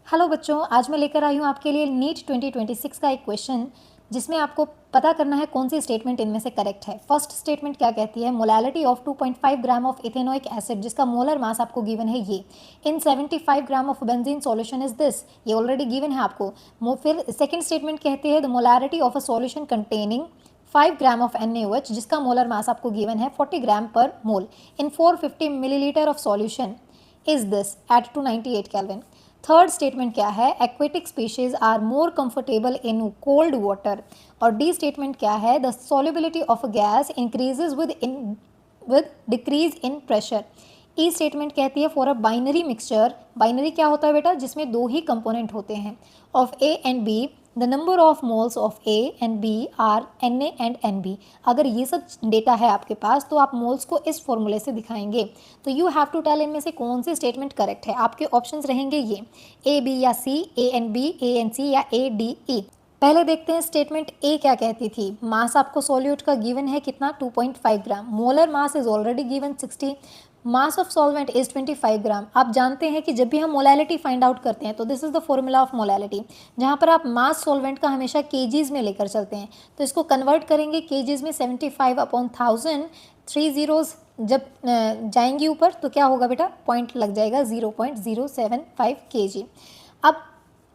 Hello बच्चों, आज मैं लेकर आई हूँ आपके लिए नीट 2026 का एक क्वेश्चन जिसमें आपको पता करना है कौन सी स्टेटमेंट इनमें से करेक्ट है। फर्स्ट स्टेटमेंट क्या कहती है, molality of 2.5 gram of ethanoic acid जिसका मोलर मास आपको गिवन है ये, इन 75 gram of benzene solution is this, ये ऑलरेडी गिवन है आपको। फिर सेकंड स्टेटमेंट कहती है the molality of a solution containing 5 gram of NaOH जिसका मोलर मास आपको गिवन है 40 ग्राम पर मोल इन 450 millilitre of solution is this eight 298 kelvin. Third statement क्या है, aquatic species are more comfortable in cold water. और the statement क्या है, the solubility of a gas increases with decrease in pressure. ई statement कहती है for a binary mixture, binary क्या होता है बेटा, जिसमें दो ही कंपोनेंट होते हैं, of A and B the number of moles of A and B are Na and NB। अगर ये सब डेटा है आपके पास तो आप मोल्स को इस फॉर्मूले से दिखाएंगे। तो यू हैव टू टेल इनमें से कौन सी स्टेटमेंट करेक्ट है। आपके ऑप्शंस रहेंगे ये A B या C, A and B, A and C या A D E। पहले देखते हैं स्टेटमेंट ए क्या कहती थी। मास आपको सॉल्यूट का गिवन है कितना, 2.5 gram. Molar mass is already given 60, mass of solvent is 25 gram. आप जानते हैं कि जब भी हम मोलैलिटी फाइंड आउट करते हैं तो this is the formula of molality, जहां पर आप मास सॉल्वेंट का हमेशा केजीज में लेकर चलते हैं। तो इसको कन्वर्ट करेंगे केजीज में, 75/1000, 3 जीरोज जब जाएंगी ऊपर तो क्या होगा बेटा, पॉइंट लग जाएगा 0.075 kg। अब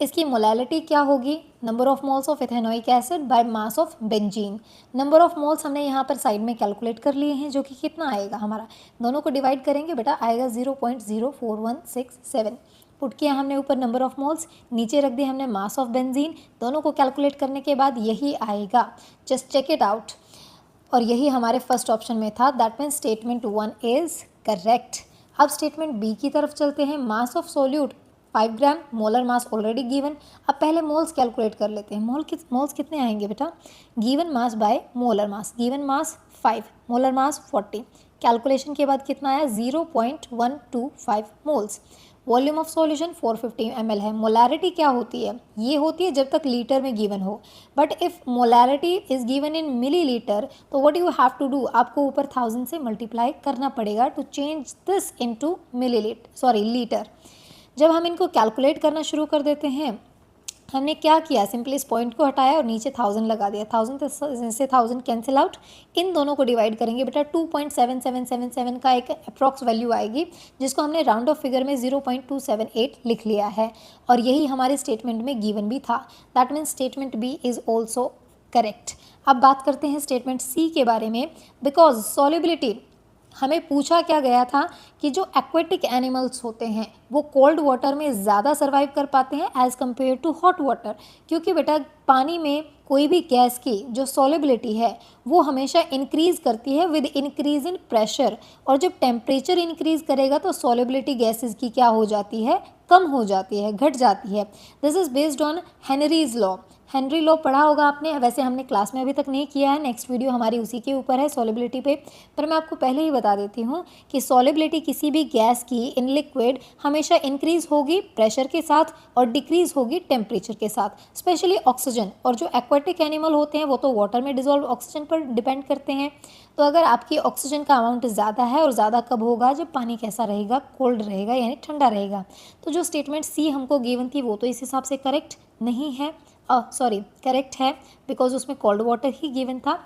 इसकी मोलैलिटी क्या होगी, number of moles of ethanoic acid by mass of benzene. Number of moles हमने यहाँ पर साइड में कैलकुलेट कर लिए हैं, जो कि कितना आएगा हमारा, दोनों को डिवाइड करेंगे बेटा आएगा 0.04167। पुट किया हमने ऊपर नंबर ऑफ मोल्स, नीचे रख दिया हमने मास ऑफ बेंजीन, दोनों को कैलकुलेट करने के बाद यही आएगा। Just check it out. और यही हमारे फर्स्ट ऑप्शन में था, that means statement 1 is correct. अब स्टेटमेंट बी की तरफ चलते हैं। Mass of solute 5 gram, molar mass already given. अब पहले मोल्स कैलकुलेट कर लेते हैं। मोल्स कितने आएंगे बेटा, given mass by molar mass, given mass 5, molar mass 40, calculation के बाद कितना आया 0.125 moles. Volume of solution 450 ml है। मोलैरिटी क्या होती है, ये होती है जब तक लीटर में गिवन हो, but if molarity is given in millilitre तो what you have to do, आपको ऊपर 1000 से मल्टीप्लाई करना पड़ेगा to change this into litre. जब हम इनको कैलकुलेट करना शुरू कर देते हैं, हमने क्या किया, सिंपली इस पॉइंट को हटाया और नीचे 1000 लगा दिया, 1000 से 1000 कैंसिल आउट, इन दोनों को डिवाइड करेंगे बेटा 2.7777 का एक अप्रॉक्स वैल्यू आएगी, जिसको हमने राउंड ऑफ फिगर में 0.278 लिख लिया है। और यही हमारे स्टेटमेंट में गिवन भी था, that means statement B is also correct. अब बात करते हैं स्टेटमेंट सी के बारे में। बिकॉज सॉल्युबिलिटी, हमें पूछा क्या गया था कि जो एक्वेटिक एनिमल्स होते हैं वो कोल्ड वाटर में ज़्यादा सर्वाइव कर पाते हैं as compare to hot water, क्योंकि बेटा पानी में कोई भी गैस की जो सॉल्युबिलिटी है वो हमेशा इंक्रीज़ करती है विद इंक्रीज इन प्रेशर, और जब टेम्परेचर इंक्रीज़ करेगा तो सॉल्युबिलिटी गैसेस की क्या हो जाती है, कम हो जाती है, घट जाती है। This is based on Henry's law. Henry law पढ़ा होगा आपने, वैसे हमने क्लास में अभी तक नहीं किया है, नेक्स्ट वीडियो हमारी उसी के ऊपर है सॉल्युबिलिटी पे, पर मैं आपको पहले ही बता देती हूँ कि सॉल्युबिलिटी किसी भी गैस की इन लिक्विड हमेशा इंक्रीज़ होगी प्रेशर के साथ और डिक्रीज़ होगी टेम्परेचर के साथ, स्पेशली ऑक्सीजन। और जो एक्वाटिक एनिमल होते हैं वो तो वाटर में डिजॉल्व ऑक्सीजन पर डिपेंड करते हैं। तो अगर आपकी ऑक्सीजन का अमाउंट ज़्यादा है, और ज़्यादा कब होगा, जब पानी कैसा रहेगा, कोल्ड रहेगा यानी ठंडा रहेगा। तो जो स्टेटमेंट सी हमको गिवन थी वो तो इस हिसाब से करेक्ट नहीं है, करेक्ट है, बिकॉज उसमें कोल्ड वाटर ही गिवन था।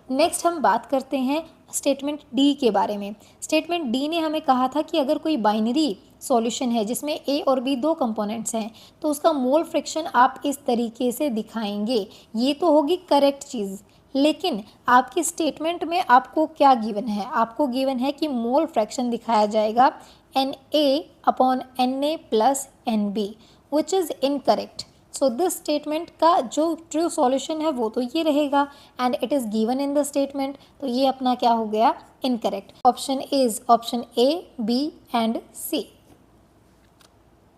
नेक्स्ट हम बात करते हैं स्टेटमेंट डी के बारे में। स्टेटमेंट डी ने हमें कहा था कि अगर कोई बाइनरी सॉल्यूशन है जिसमें ए और बी दो कंपोनेंट्स हैं तो उसका मोल फ्रैक्शन आप इस तरीके से दिखाएंगे। ये तो होगी करेक्ट चीज़, लेकिन आपकी स्टेटमेंट में आपको क्या गिवन है, आपको गिवन है कि मोल फ्रैक्शन दिखाया जाएगा Na/Na plus NB, which is incorrect. So this statement का जो ट्रू सॉल्यूशन है वो तो ये रहेगा, and it is given in the statement, तो ये अपना क्या हो गया, incorrect. Option is option A, B and C।